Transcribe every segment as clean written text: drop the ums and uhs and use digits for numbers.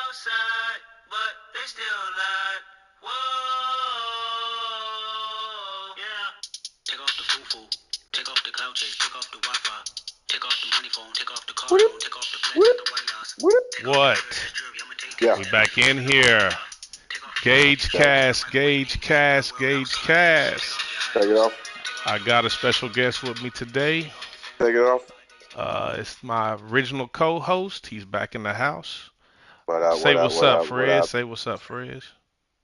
outside, but they still lied. Whoa, yeah. Take off the foo-foo, take off the cloud chase, take off the Wi-Fi, take off the money phone, take off the car phone, take off the flex and the white loss. What? Yeah. We back in here. Gauge Cast, Gauge Cast, Gauge Cast. Take it off. I got a special guest with me today. Take it off. It's my original co-host. He's back in the house. What up? Say What up? what's What up, up? What Frizz. up? Say what's up, Frizz.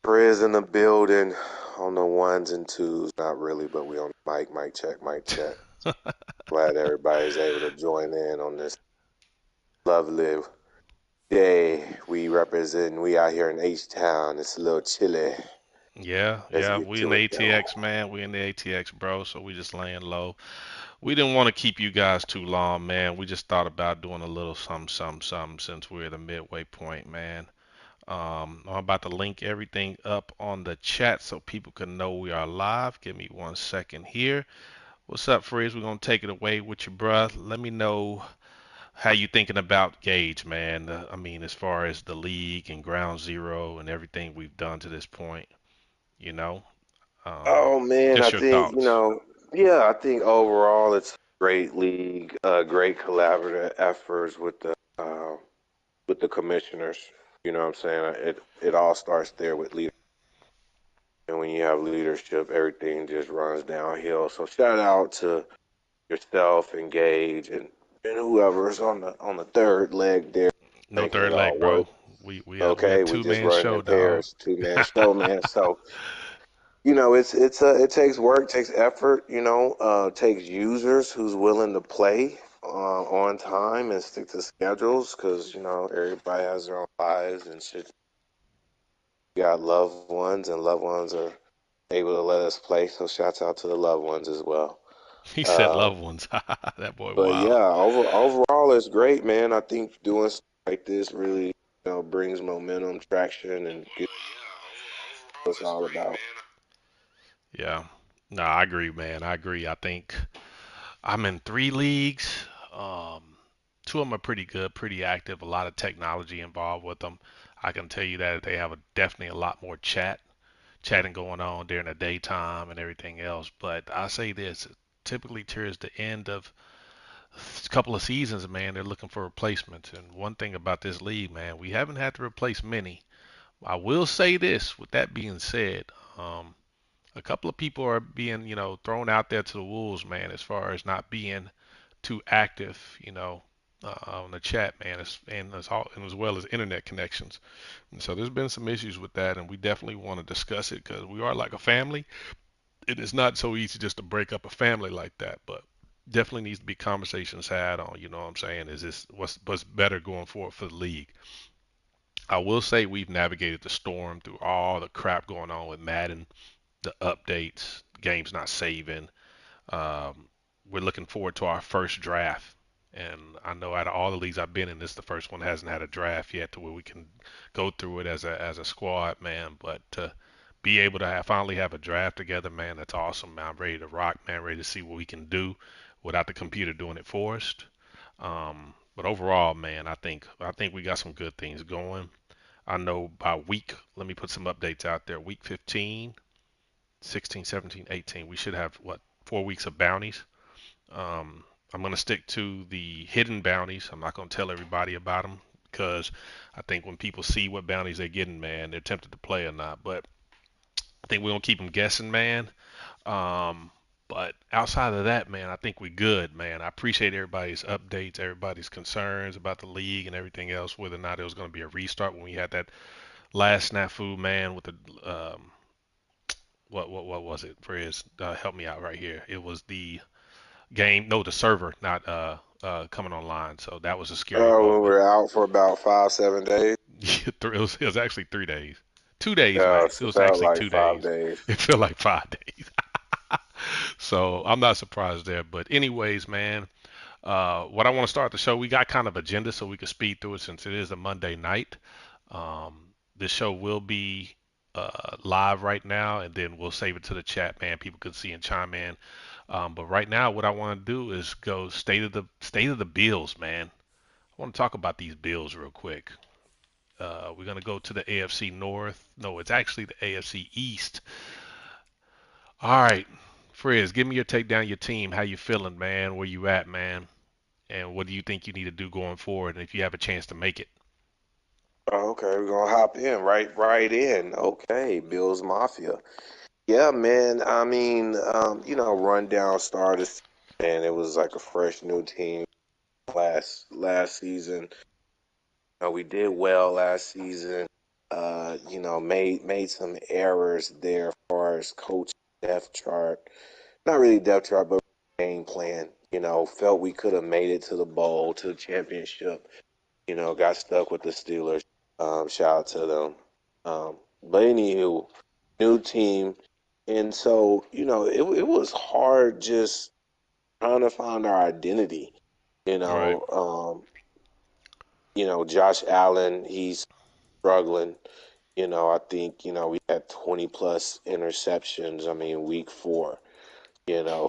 Frizz in the building on the ones and twos. Not really, but we on the mic. Mic check. Mic check. Glad everybody's able to join in on this lovely day. We out here in H-Town. It's a little chilly. Let's Yeah. get We in to the it though. ATX, man. We in the ATX, bro. So we just laying low. We didn't want to keep you guys too long, man. We just thought about doing a little something since we're at the midway point, man. I'm about to link everything up on the chat so people can know we are live. Give me 1 second here. What's up, Frizz? We're gonna take it away with you, bruh. Let me know how you thinking about Gage, man. I mean, as far as the league and Ground Zero and everything we've done to this point, you know. Um, Oh man, I just your think thoughts. yeah, I think overall it's a great league, great collaborative efforts with the commissioners. You know what I'm saying? It all starts there with leadership, and when you have leadership, everything just runs downhill. So shout out to yourself and Gage and whoever's on the third leg there, No making third it all leg, work. bro. We a Okay, we two just man running show, in dog. pairs, 2-man show, man. So it takes work, takes effort, takes users who's willing to play on time and stick to schedules because everybody has their own lives and shit. We got loved ones, and loved ones are able to let us play. So shouts out to the loved ones as well. He said Um, loved ones. That boy but wild. yeah, overall it's great, man. I think doing stuff like this really brings momentum, traction, and gets what it's all about. Yeah. No, I agree, man. I agree. I think I'm in 3 leagues. Um, Two of them are pretty good, pretty active. A lot of technology involved with them. I can tell you that they have definitely a lot more chatting going on during the daytime and everything else. But I say this, typically towards the end of a couple of seasons, man, they're looking for replacements. And one thing about this league, man, we haven't had to replace many. I will say this, with that being said, um, a couple of people are being, thrown out there to the wolves, man, as far as not being too active, on the chat, man, and as well as internet connections. And so there's been some issues with that, and we definitely want to discuss it because we are like a family. It is not so easy just to break up a family like that, but definitely needs to be conversations had on, you know what I'm saying, is this what's better going forward for the league. I will say we've navigated the storm through all the crap going on with Madden, the updates, games not saving. Um, we're looking forward to our first draft. And I know out of all the leagues I've been in, this is the first one that hasn't had a draft yet to where we can go through it as a squad, man. But to be able to finally have a draft together, man, that's awesome, man. I'm ready to rock, man. Ready to see what we can do without the computer doing it for us. But overall, man, I think we got some good things going. I know by week, let me put some updates out there. Week 15, 16, 17, 18, we should have what 4 weeks of bounties. I'm going to stick to the hidden bounties. I'm not going to tell everybody about them because I think when people see what bounties they're getting, man, they're tempted to play or not. But I think we're going to keep them guessing, man. Um, but outside of that, man, I think we're good, man. I appreciate everybody's updates, everybody's concerns about the league and everything else, whether or not it was going to be a restart when we had that last snafu, man, with the what was it, Frizz? Help me out right here. It was the game, no, the server not coming online, so that was a scary When moment. we're out for about 5, 7 days. It was actually 3 days, 2 days Yeah, max. it It was felt actually like two five days. days. It felt like 5 days. So I'm not surprised there. But anyways, man, what I want to start the show, we got kind of agenda so we can speed through it since it is a Monday night. This show will be live right now, and then we'll save it to the chat, man. People can see and chime in. But right now, what I want to do is go state of the Bills, man. I want to talk about these Bills real quick. We're gonna go to the AFC North. No, it's actually the AFC East. All right, Frizz, give me your take down your team. How you feeling, man? Where you at, man? And what do you think you need to do going forward? And if you have a chance to make it. Okay, we're gonna hop in right in. Okay, Bills Mafia. Yeah, man. I mean, rundown starters, and it was like a fresh new team last season. We did well last season. Made some errors there as far as coach depth chart. Not really depth chart, but game plan. Felt we could have made it to the bowl, to the championship. Got stuck with the Steelers. Shout out to them. But anywho, new team. And so, it was hard just trying to find our identity. You Right, know, um, Josh Allen, he's struggling. I think, we had 20 plus interceptions. I mean, week four,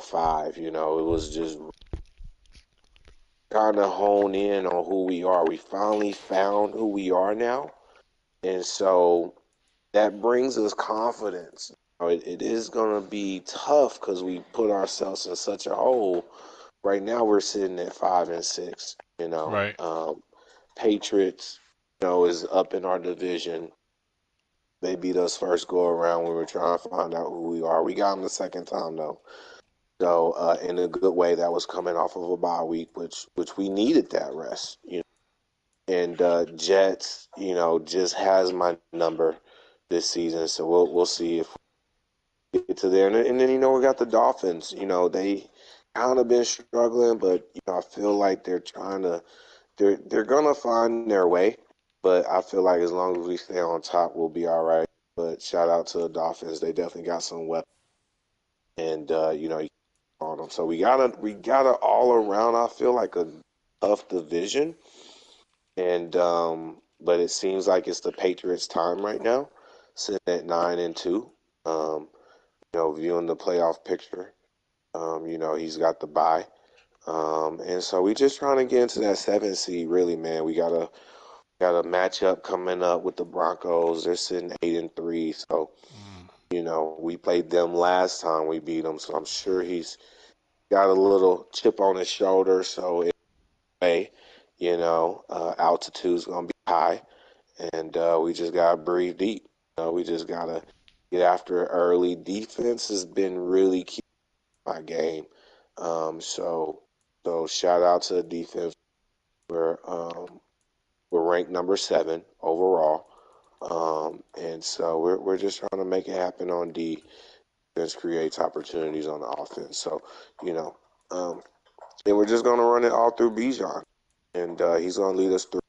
five, it was just kind of hone in on who we are. We finally found who we are now. And so that brings us confidence. It is going to be tough because we put ourselves in such a hole. Right now, we're sitting at 5-6. right. Patriots, is up in our division. They beat us first go around when we were trying to find out who we are. We got them the second time though. So in a good way, that was coming off of a bye week, which we needed that rest. And Jets, just has my number this season. So we'll see if we get to there. And then we got the Dolphins. They kind of been struggling, but I feel like they're gonna find their way. But I feel like as long as we stay on top, we'll be all right. But shout out to the Dolphins. They definitely got some weapons, and you on them. So we got a all around. I feel like a tough division, and but it seems like it's the Patriots' time right now, sitting at 9-2. Um, viewing the playoff picture. He's got the bye. And so we just trying to get into that 7 seed. Really, man. We got a matchup coming up with the Broncos. They're sitting 8-3. So Mm, we played them last time we beat them. So I'm sure he's got a little chip on his shoulder. So anyway, altitude's gonna be high, and we just gotta breathe deep. We just gotta get after it early. Defense has been really key to my game. So shout out to the defense. We're um, we're ranked number 7 overall. And so we're just trying to make it happen on D. Defense creates opportunities on the offense. So, you know, um, and we're just gonna run it all through Bijan, and he's gonna lead us through.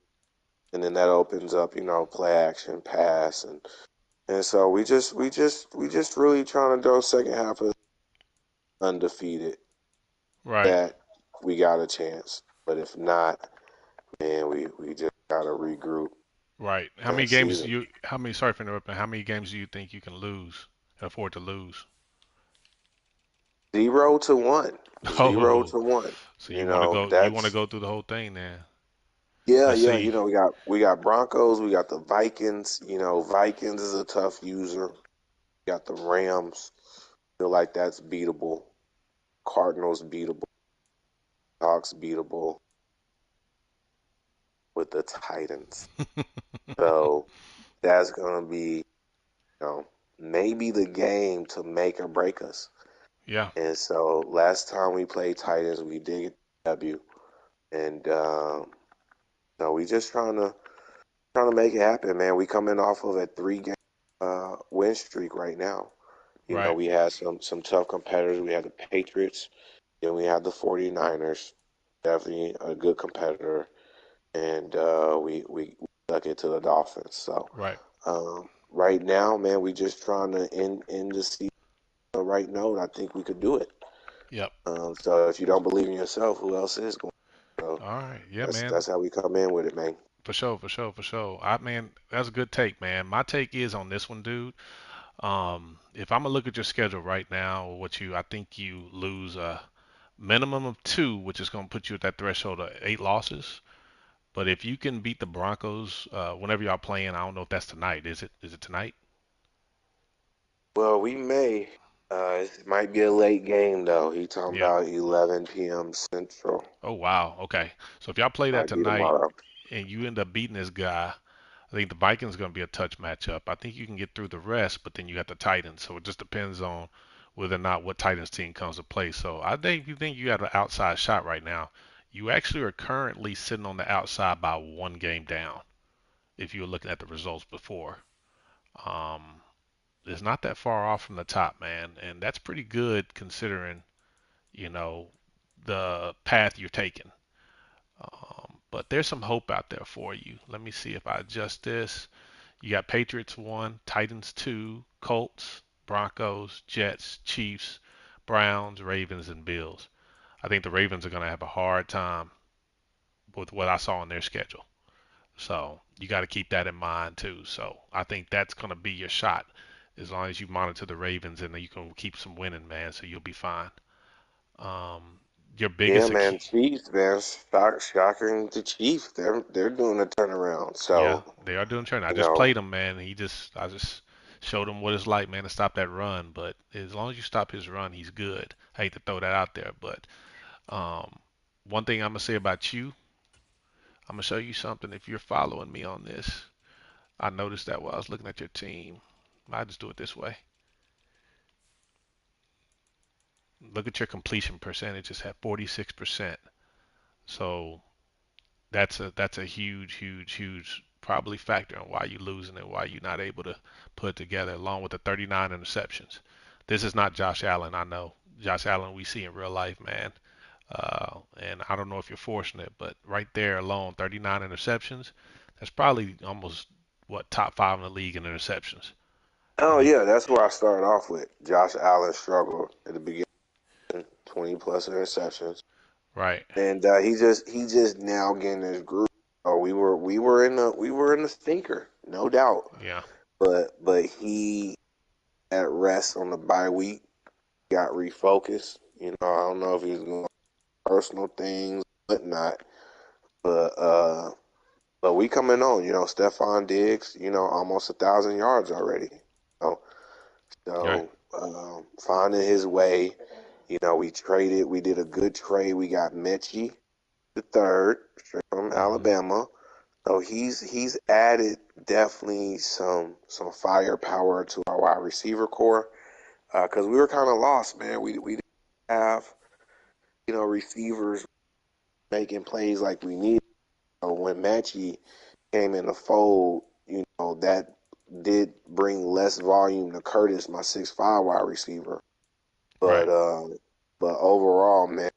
And then that opens up, play action, pass, and so we just really trying to go second half of undefeated. right, That we got a chance, but if not, man, we just gotta regroup right. next season. Sorry for interrupting, how many games do you think you can lose, afford to lose? 0-1, zero Oh, to one. so you want to That's go through the whole thing then. yeah, Let's yeah. see. We got Broncos, we got the Vikings. Vikings is a tough user. We got the Rams. Feel like that's beatable. Cardinals beatable. Hawks beatable with the Titans. So that's gonna be, maybe the game to make or break us. Yeah, And so last time we played Titans, we did get the W, and we just trying to make it happen, man. We coming off of a 3 game win streak right now. right, We had some tough competitors. We had the Patriots, then we had the 49ers. Definitely a good competitor, and we stuck it to the Dolphins. So right. right now, man, we just trying to end the season on the right note. I think we could do it. Yep. So if you don't believe in yourself, who else is going? So All right. Yeah, that's man. how we come in with it, man. For sure, for sure, for sure. Man, that's a good take, man. My take is on this one, dude. If I'm gonna look at your schedule right now, I think you lose a minimum of two, which is gonna put you at that threshold of 8 losses. But if you can beat the Broncos, whenever y'all playing, I don't know if that's tonight. Is it tonight? Well, we may. It might be a late game though. He talking Yeah. about 11 p.m. Central. Oh wow. Okay. So if y'all play that Might be tonight tomorrow. and you end up beating this guy, I think the Vikings are going to be a touch matchup. I think you can get through the rest, but then you got the Titans. So it just depends on whether or not what Titans team comes to play. So I think you got an outside shot right now. You actually are currently sitting on the outside by one game down. If you were looking at the results before, um, it's not that far off from the top, man, and that's pretty good considering you know the path you're taking. But there's some hope out there for you. Let me see if I adjust this. You got Patriots 1, Titans 2, Colts, Broncos, Jets, Chiefs, Browns, Ravens, and Bills. I think the Ravens are going to have a hard time with what I saw on their schedule. So you got to keep that in mind too. So I think that's going to be your shot as long as you monitor the Ravens and you can keep some winning, man. So you'll be fine. Um, your Yeah, biggest, man. Chiefs, man. Shocking the Chiefs. They're doing a turnaround. yeah, So they are doing training. I you just know, played him, man. I just showed him what it's like, man, to stop that run. But as long as you stop his run, he's good. I hate to throw that out there, but um, one thing I'm gonna say about you, I'm gonna show you something. If you're following me on this, I noticed that while I was looking at your team. I just do it this way. Look at your completion percentage. It's at 46%. So that's a huge probably factor in why you're losing and why you're not able to put it together, along with the 39 interceptions. This is not Josh Allen, I know. Josh Allen we see in real life, man. And I don't know if you're fortunate, but right there alone, 39 interceptions. That's probably almost what top five in the league in interceptions. oh And you, yeah, that's where I started off with. Josh Allen struggled at the beginning, 20 plus interceptions, right? and he just now getting his groove. Oh, we were in the stinker, no doubt. Yeah, But he at rest on the bye week got refocused. I don't know if he was going personal things, whatnot, but we coming on. Stephon Diggs, almost 1,000 yards already. So, right. so finding his way. We did a good trade. We got Mechie the third, straight from Hmm. Alabama. So he's added definitely some firepower to our wide receiver core because we were kind of lost, man. We didn't have receivers making plays like we need. When Matchy came in the fold, that did bring less volume to Curtis, my 6'5" wide receiver. But Right, um, but overall, man,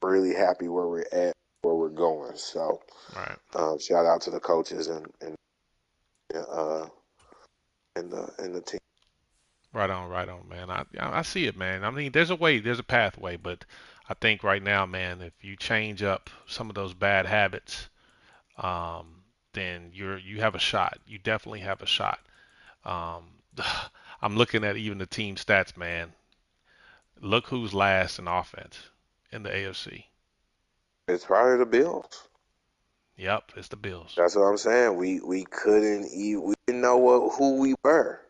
really happy where we're at, where we're going. So right. shout out to the coaches uh and the team. Right on, man. I see it, man. I mean, there's a way, there's a pathway, but I think right now, man, if you change up some of those bad habits, um, then you have a shot. You definitely have a shot. Um, I'm looking at even the team stats, man. Look who's last in offense in the AFC. It's probably the Bills. Yep, it's the Bills. That's what I'm saying. We couldn't even we didn't know who we were.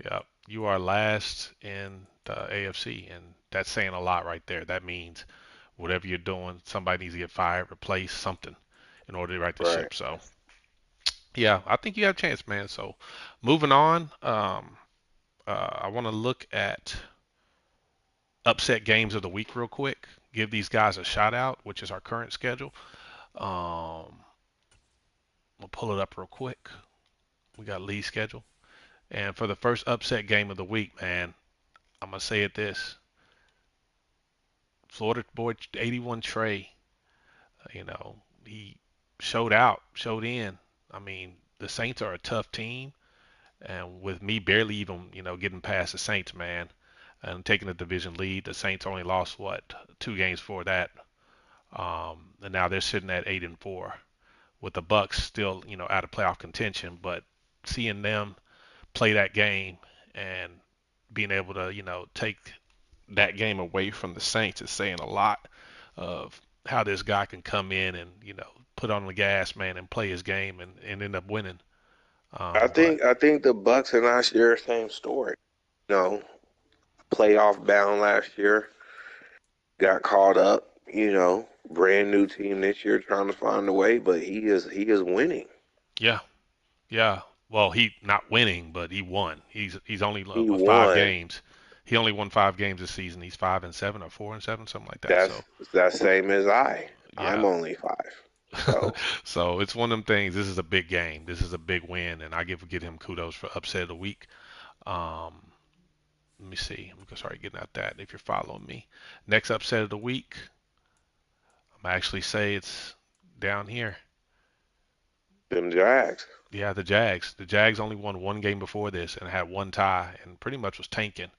Yep, you are last in the AFC, and that's saying a lot right there. That means whatever you're doing, somebody needs to get fired, replaced, something in order to right the Right. ship. So, yeah, I think you have a chance, man. So, moving on, I want to look at upset games of the week real quick. Give these guys a shout out, which is our current schedule. We'll pull it up real quick. We got Lee's schedule. And for the first upset game of the week, man, I'm going to say it this. Florida boy 81 Trey, he showed out, showed in. I mean, the Saints are a tough team. And with me barely even, getting past the Saints, man, and taking the division lead, the Saints only lost, what, 2 games for that. And now they're sitting at 8-4 with the Bucks still, out of playoff contention. But seeing them play that game and being able to, take that game away from the Saints is saying a lot of how this guy can come in and put on the gas, man, and play his game and end up winning. But I think the Bucks and I share the same story. You know, playoff bound last year, got caught up. Brand new team this year trying to find a way, but he is winning. yeah, yeah. Well, he not winning, but he won. He's only He with five won. games. He only won 5 games this season. He's 5-7 or 4-7, something like that. That's So that's same as I. I'm yeah. only five. So So it's one of them things. This is a big game. This is a big win, and I give him kudos for upset of the week. Um, Let me see. I'm gonna start getting at that if you're following me. Next upset of the week, I'm actually say it's down here. them Jags. Yeah, the Jags. The Jags only won one game before this and had one tie and pretty much was tanking.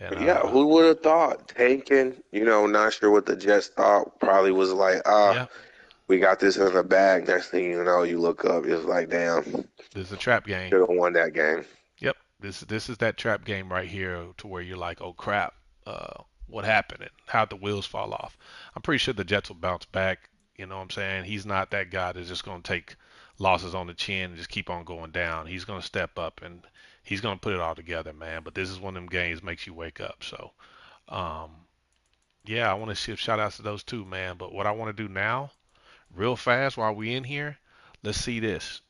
And Yeah, who would have thought tanking? Not sure what the Jets thought. Probably was like, yeah, we got this in the bag. Next thing you know, you look up, it's like, damn, this is a trap game. should have won that game. Yep, this is that trap game right here to where you're like, oh crap, what happened and how'd the wheels fall off? I'm pretty sure the Jets will bounce back. You know what I'm saying? He's not that guy that's just gonna take losses on the chin and just keep on going down. He's gonna step up and he's gonna put it all together, man. But this is one of them games makes you wake up. So, um, yeah, I want to give shout outs to those two, man. But what I want to do now, real fast, while we in here, let's see this.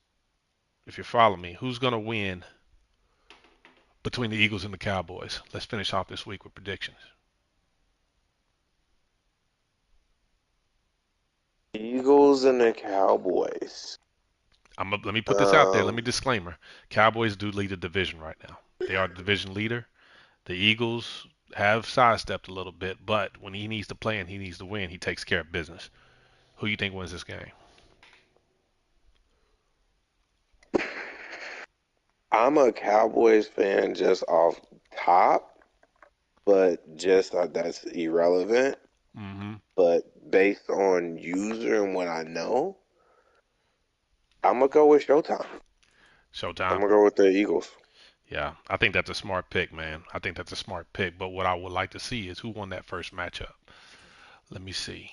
If you follow me, who's gonna win between the Eagles and the Cowboys? Let's finish off this week with predictions. Eagles and the Cowboys. Let me put this out there. Let me Um, disclaimer. Cowboys do lead the division right now. They are the division leader. The Eagles have sidestepped a little bit, but when he needs to play and he needs to win, he takes care of business. Who you think wins this game? I'm a Cowboys fan just off top, but just that's irrelevant. Mm-hmm. But based on user and what I know, I'm gonna go with Showtime. I'm Showtime. gonna go with the Eagles. Yeah, I think that's a smart pick, man. I think that's a smart pick. But what I would like to see is who won that first matchup. Let me see.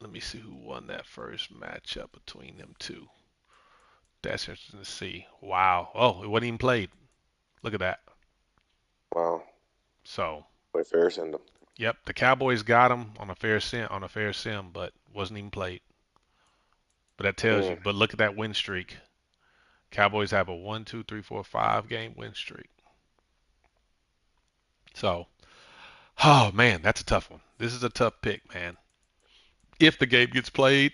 Let me see who won that first matchup between them two. That's interesting to see. Wow. Oh, it wasn't even played. Look at that. Wow, So, with Ferris in them. yep, the Cowboys got him on a fair sim, but wasn't even played. But that tells you. Mm. But look at that win streak. Cowboys have a 1, 2, 3, 4, 5 game win streak. So, oh man, that's a tough one. This is a tough pick, man. If the game gets played,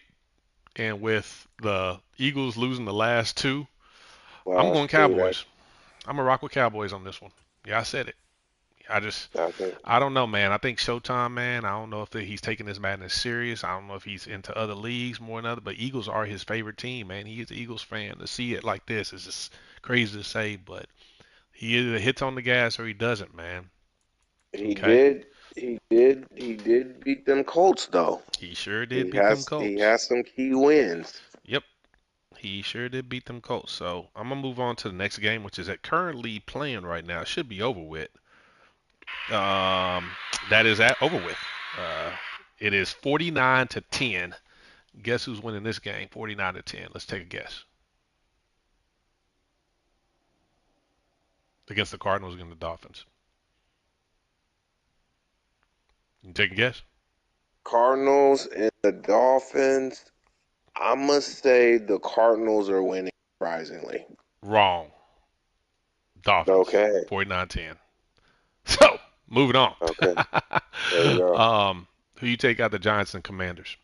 and with the Eagles losing the last two, I'm going Last two, that Cowboys. I'm gonna rock with Cowboys on this one. Yeah, I said it. I just, I think I don't know, man. I think Showtime, man. I don't know if he's taking this madness serious. I don't know if he's into other leagues more than other, but Eagles are his favorite team, man. He is an Eagles fan. To see it like this is just crazy to say, but he either hits on the gas or he doesn't, man. he Okay, did. He did beat them Colts though. he sure did He beat them has he Colts. has some key wins. Yep, he sure did beat them Colts. So I'm gonna move on to the next game, which is currently playing right now. It should be over with. Um, that is over with. Uh, it is 49-10. Guess who's winning this game? 49-10. Let's take a guess. Against the Cardinals against the Dolphins. You take a guess? Cardinals and the Dolphins. I must say the Cardinals are winning surprisingly. Wrong. Dolphins. Okay. 49-10. So, moving on. Okay. There we go. Who you take out the Giants and Commanders?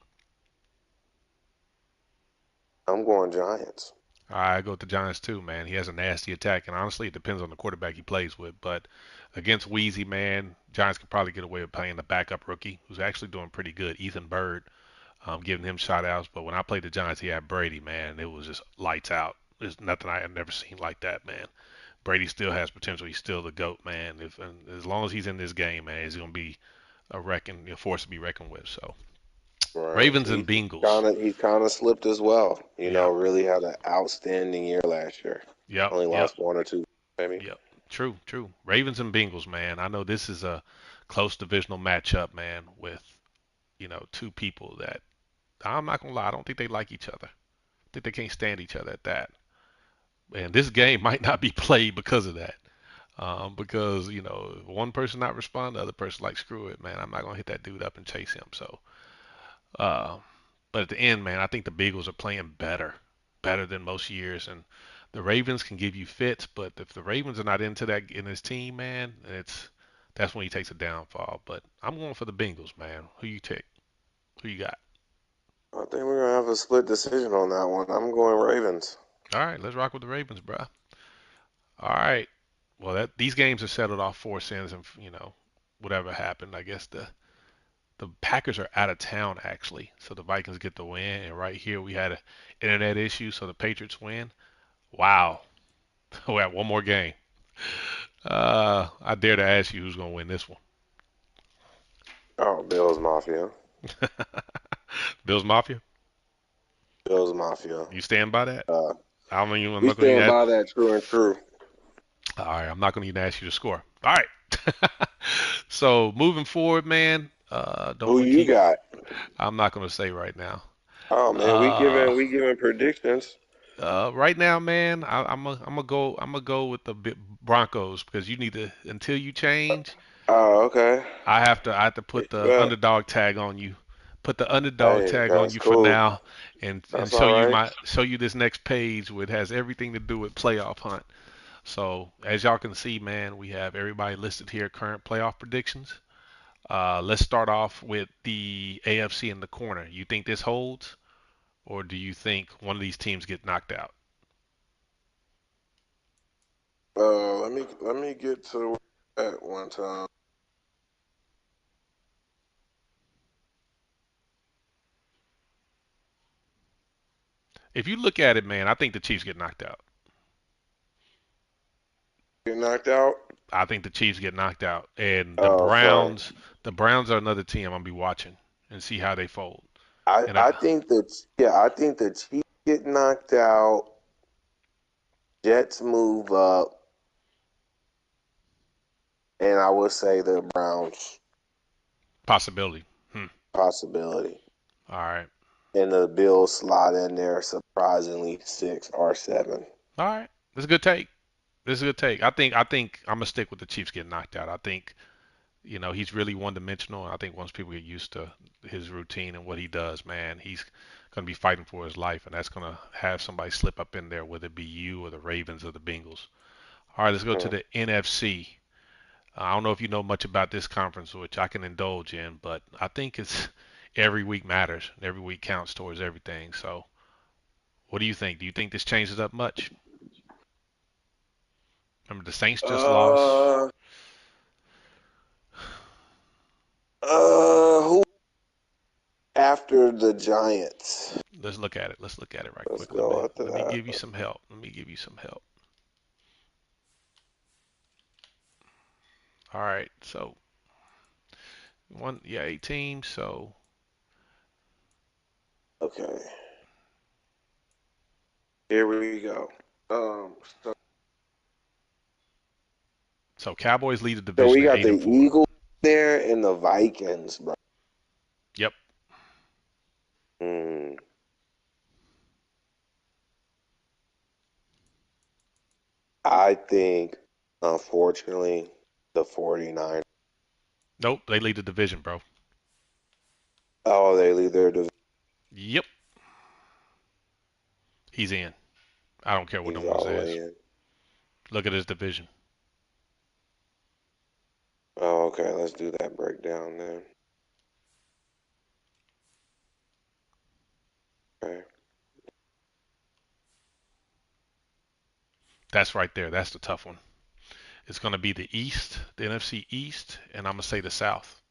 I'm going Giants. I go with the Giants too, man. He has a nasty attack, and honestly, it depends on the quarterback he plays with. But against Wheezy, man, Giants could probably get away with playing the backup rookie, who's actually doing pretty good, Ethan Bird, giving him shot outs. But when I played the Giants, he had Brady, man. It was just lights out. There's nothing I had never seen like that, man. Brady still has potential. He's still the GOAT, man. And as long as he's in this game, man, he's going to be a force to be reckoned with. So, Right. Ravens He and Bengals. he kind of slipped as well. Yeah. Really had an outstanding year last year. Yep. Only Yep. lost one or two, maybe. Yep. True. True. Ravens and Bengals, man. I know this is a close divisional matchup, man, with two people that I'm not gonna lie, I don't think they like each other. I think they can't stand each other at that. And this game might not be played because of that. Because one person not respond, the other person like screw it, man. I'm not gonna hit that dude up and chase him. So, uh, but at the end, man, I think the Bengals are playing better than most years, and the Ravens can give you fits, but if the Ravens are not into that in his team, man, that's when he takes a downfall. But I'm going for the Bengals, man. Who you take? Who you got? I think we're gonna have a split decision on that one. I'm going Ravens. All right, let's rock with the Ravens, bro. All right. Well, these games are settled off 4 cents, and whatever happened, I guess the Packers are out of town actually, so the Vikings get the win. And right here we had an internet issue, so the Patriots win. Wow, we have one more game. I dare to ask you who's gonna win this one. Oh, Bills Mafia. Bills Mafia. Bills Mafia. You stand by that? Uh, I'm we not gonna even stand ask. by that, true and true. All right, I'm not gonna even ask you to score. All right. So moving forward, man. Don't Who want to you keep. got? I'm not gonna say right now. Oh man, we Uh, giving predictions. right now, man, I'm gonna go with the Broncos because you need to until you change. Oh, okay. I have to put the Well, underdog tag on you. Put the underdog hey, tag on that's you for cool. now, and That's all right. show you this next page, which has everything to do with playoff hunt. So as y'all can see, man, we have everybody listed here, current playoff predictions. Let's start off with the AFC in the corner. You think this holds, or do you think one of these teams get knocked out? Let me get to that one time. If you look at it, man, I think the Chiefs get knocked out. Get knocked out. I think the Chiefs get knocked out, and Okay. The Browns are another team I'm gonna be watching and see how they fold. I And I think that I think the Chiefs get knocked out. Jets move up, and I would say the Browns possibility. Hmm. possibility, All right. and the Bills slot in there surprisingly 6 or 7. All right. That's a good take. This is a good take. I think I'm gonna stick with the Chiefs getting knocked out. I think he's really one dimensional. I think once people get used to his routine and what he does, man, he's gonna be fighting for his life, and that's gonna have somebody slip up in there, whether it be you or the Ravens or the Bengals. All right, let's go to Hmm. the NFC. I don't know if you know much about this conference, which I can indulge in, but I think it's every week matters. Every week counts towards everything. So, what do you think? Do you think this changes up much? Remember, the Saints just lost. Uh, who after the Giants? Let's look at it. Let's look at it right Let's quick. Let me go after let me that. give you some help. Let me give you some help. All right. So yeah, 8 teams. Okay, here we go. Um, so, So Cowboys lead the so we division at got 8 the and 4. Eagles there and the Vikings, bro. Yep. Hmm. I think, unfortunately, the 49. Nope. They lead the division, bro. Oh, they leave their division. Yep. He's in. I don't care what no He's one all the says. way in. Look at his division. Oh, okay. Let's do that breakdown then. Okay. That's right there. That's the tough one. It's going to be the East, the NFC East, and I'm going to say the South.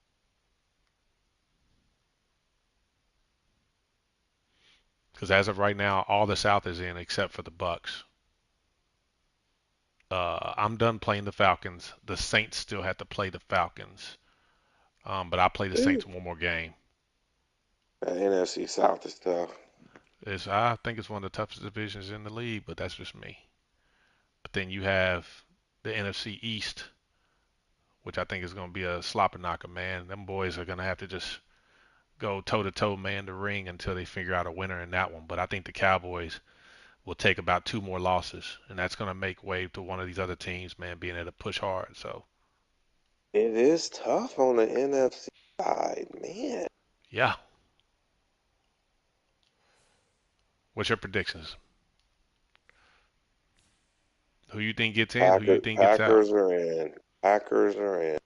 Because as of right now, all the South is in except for the Bucks. I'm done playing the Falcons. The Saints still have to play the Falcons, but I play the Eh, Saints one more game. The NFC South is tough. I think it's one of the toughest divisions in the league, but that's just me. But then you have the NFC East which I think is going to be a slobber knocker, man. Them boys are going to have to just go toe to toe, man, the ring until they figure out a winner in that one. But I think the Cowboys will take about two more losses, and that's going to make way to one of these other teams, man, being able to push hard. So, It is tough on the NFC side, man. yeah. What's your predictions? Who you think gets in? Who you think gets out? Packers are in. Packers are in.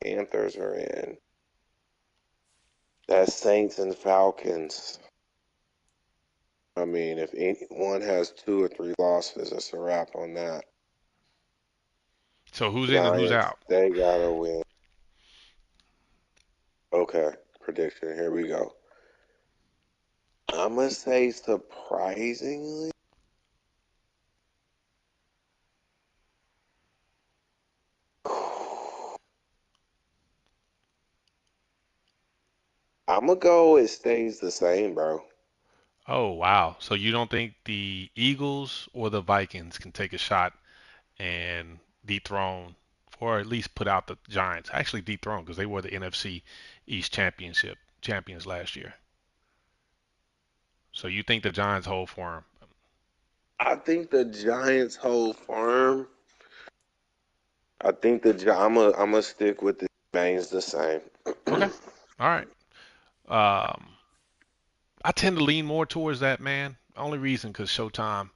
Panthers are in. That's Saints and Falcons. I mean, if anyone has 2 or 3 losses, it's a wrap on that. So who's in and who's Giants, out? they gotta win. Okay, prediction. Here we go. I'm gonna say surprisingly, I'm gonna go. It stays the same, bro. Oh, wow. So you don't think the Eagles or the Vikings can take a shot and dethrone, or at least put out the Giants? Actually, dethrone because they were the NFC East Championship champions last year. So you think the Giants hold for them? I think the Giants hold firm. I think I'm gonna stick with the remains the same. Okay. All right. Um, I tend to lean more towards that, man. Only reason because Showtime,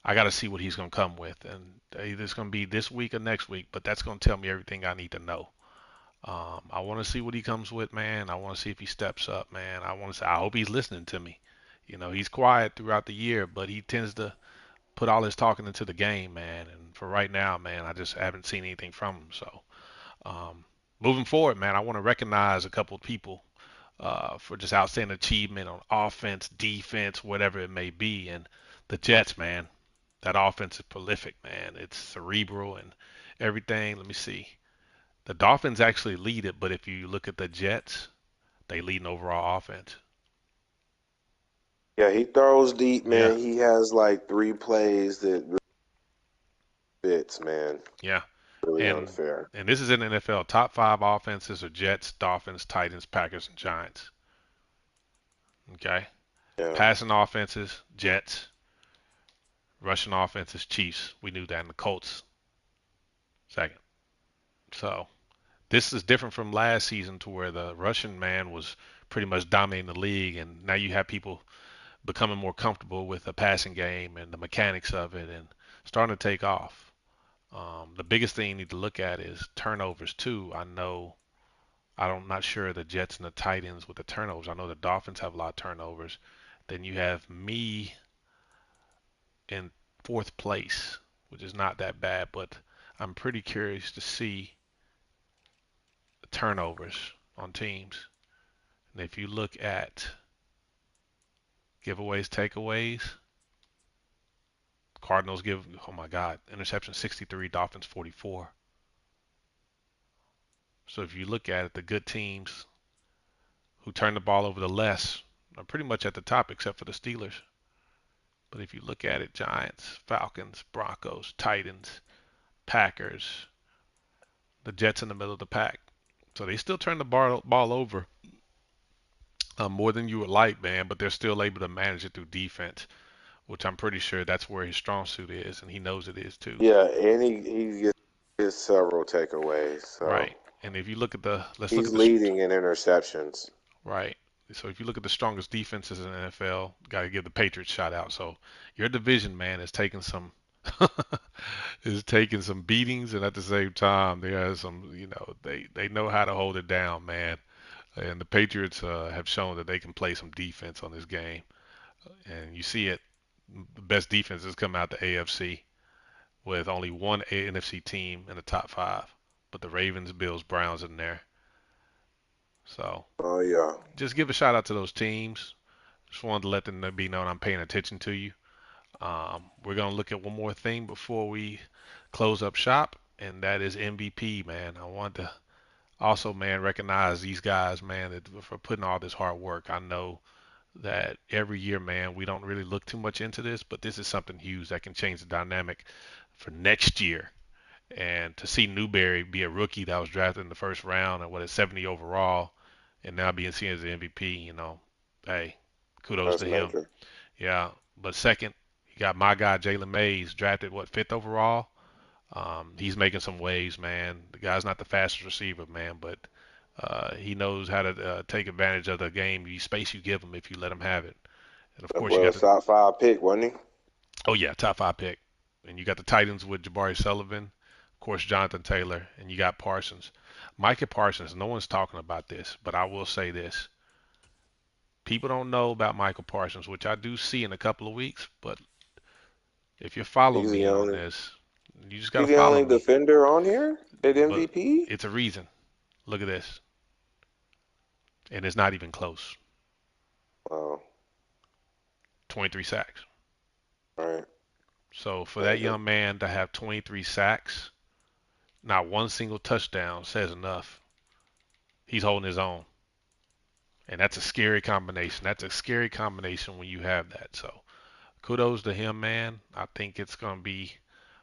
I got to see what he's going to come with. And either it's going to be this week or next week, but that's going to tell me everything I need to know. I want to see what he comes with, man. I want to see if he steps up, man. I want to say, I hope he's listening to me. You know, he's quiet throughout the year, but he tends to put all his talking into the game, man. And for right now, man, I just haven't seen anything from him. So, um, moving forward, man, I want to recognize a couple of people for just outstanding achievement on offense, defense, whatever it may be. And the Jets, man, that offense is prolific, man. It's cerebral and everything. Let me see. The Dolphins actually lead it, but if you look at the Jets, they lead in overall offense. Yeah, he throws deep, Yeah, man. He has like 3 plays that really fits, man. yeah. Really And unfair. and this is in the NFL. Top five offenses are Jets, Dolphins, Titans, Packers, and Giants. Okay. Yeah. Passing offenses, Jets. Rushing offenses, Chiefs. We knew that. And the Colts, second. So this is different from last season to where the Russian man was pretty much dominating the league, and now you have people becoming more comfortable with the passing game and the mechanics of it and starting to take off. The biggest thing you need to look at is turnovers too. I'm not sure the Jets and the Titans with the turnovers. I know the Dolphins have a lot of turnovers. Then you have me in fourth place, which is not that bad, but I'm pretty curious to see the turnovers on teams. And if you look at giveaways, takeaways, Cardinals give, oh my God, interception 63, Dolphins 44. So if you look at it, the good teams who turn the ball over the less are pretty much at the top except for the Steelers. But if you look at it, Giants, Falcons, Broncos, Titans, Packers, the Jets in the middle of the pack. So they still turn the ball over more than you would like, man, but they're still able to manage it through defense, which I'm pretty sure that's where his strong suit is, and he knows it is too. Yeah, and he gets several takeaways. So Right. And if you look at the, let's look he's at the, leading in interceptions. right. So if you look at the strongest defenses in the NFL, got to give the Patriots shout out. So your division, man, is taking some is taking some beatings, and at the same time, there are some, they know how to hold it down, man. And the Patriots have shown that they can play some defense on this game, and you see it. The best defenses come out the AFC with only one NFC team in the top five, but the Ravens, Bills, Browns in there. So Oh yeah. just give a shout out to those teams. Just wanted to let them be known I'm paying attention to you. We're gonna look at one more thing before we close up shop, and that is MVP, man. I want to also, man, recognize these guys, man, for putting all this hard work. I know that every year, man, we don't really look too much into this, but this is something huge that can change the dynamic for next year. And to see Newberry be a rookie that was drafted in the first round and what is 70 overall, and now being seen as the MVP, hey, kudos That's to him. major. Yeah. But second, you got my guy Jalen Mays, drafted what, fifth overall. He's making some waves, man. The guy's not the fastest receiver, man, but he knows how to take advantage of the game, the space you give him if you let him have it. And of That course, you boy got was the top 5 pick, wasn't he? oh yeah, top five pick, and you got the Titans with Jabari Sullivan, of course Jonathan Taylor, and you got Parsons, Micah Parsons. No one's talking about this, but I will say this: people don't know about Michael Parsons, which I do see in a couple of weeks. But if you follow He's me the on only this, you just he's gotta the follow only me. defender on here at But MVP. it's a reason. Look at this, and it's not even close. Wow. 23 sacks. All right. So for that Major. young man to have 23 sacks, not one single touchdown says enough. He's holding his own. And that's a scary combination. That's a scary combination when you have that. So kudos to him, man. I think it's going to be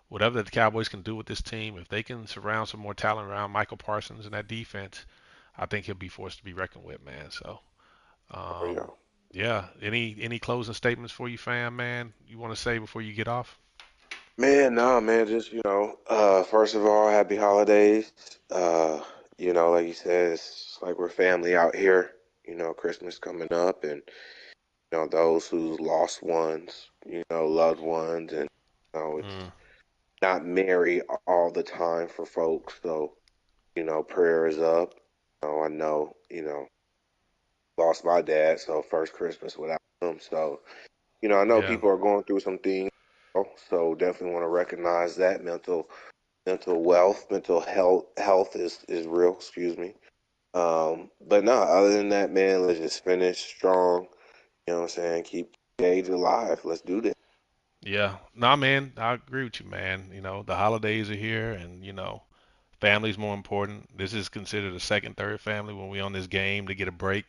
whatever the Cowboys can do with this team. If they can surround some more talent around Michael Parsons and that defense, I think he'll be forced to be reckoned with, man. So, Oh yeah. um, yeah. Any closing statements for you, fam, man? You want to say before you get off? Man, no, man, just first of all, happy holidays. Like you said, it's like we're family out here. Christmas coming up, and those who lost ones, loved ones, and it's Mm, not merry all the time for folks. So prayer is up. I know, lost my dad, so first Christmas without him. So I know yeah. people are going through some things. So definitely want to recognize that mental health is real. Excuse me. But no, other than that, man, let's just finish strong. You know what I'm saying? Keep the age alive. Let's do this. Yeah. Nah, man, I agree with you, man. The holidays are here and, family's more important. This is considered a second, third family when we on this game to get a break.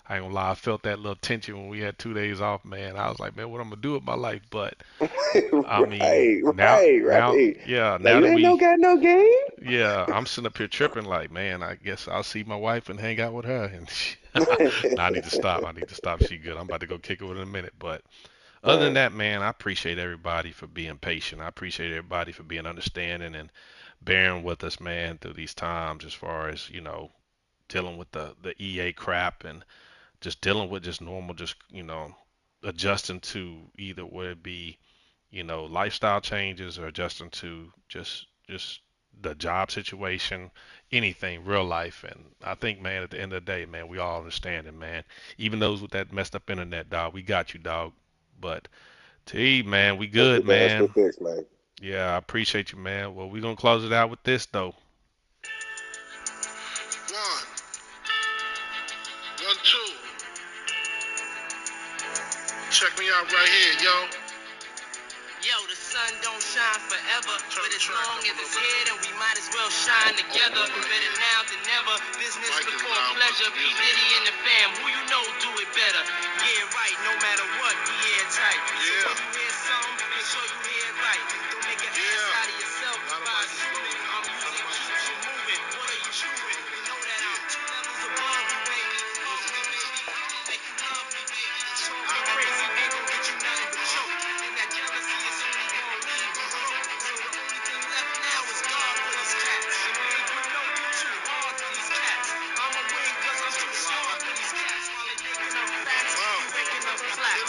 I ain't gonna lie, I felt that little tension when we had 2 days off, man. I was like, man, what I'm gonna do with my life? But I mean, Right, now, right, now, right. yeah, Now now you that ain't we, got no game. yeah, I'm sitting up here tripping like, man, I guess I'll see my wife and hang out with her. And nah, I need to stop. I need to stop. She good. I'm about to go kick it with her in a minute. But other than Right. that, man, I appreciate everybody for being patient. I appreciate everybody for being understanding and bearing with us, man, through these times as far as, dealing with the EA crap and just dealing with just normal, just, adjusting to either whether it be, lifestyle changes or adjusting to just the job situation, anything, real life. And I think, man, at the end of the day, man, we all understand it, man. Even those with that messed up internet, dog, we got you, dog. But T, man, we Let's good, get that shit man. fixed, man. Yeah, I appreciate you, man. Well, we're gonna close it out with this though. One, one, two. Check me out right here, yo. Yo, the sun don't shine forever, but as long as it's here, then we might as well shine together. Better now than never. Business before pleasure. P. Diddy and the fam, who you know do it better. Yeah, right. No matter what, we airtight. So when you hear something, make sure you hear it right. Don't make an ass out of yourself by assuming our music keeps you moving. What are you chewing? You know that I'm 2 levels above you, baby. Love me, baby. I'ma make you love me, baby. Talking crazy ain't gonna get you nothing but choke. And that jealousy is only gonna leave you broke. So the only thing left now is God for these cats. And we ain't put no you too hard for these cats. I'ma win cause I'm too smart for these cats. While they making them facts, we making them flats.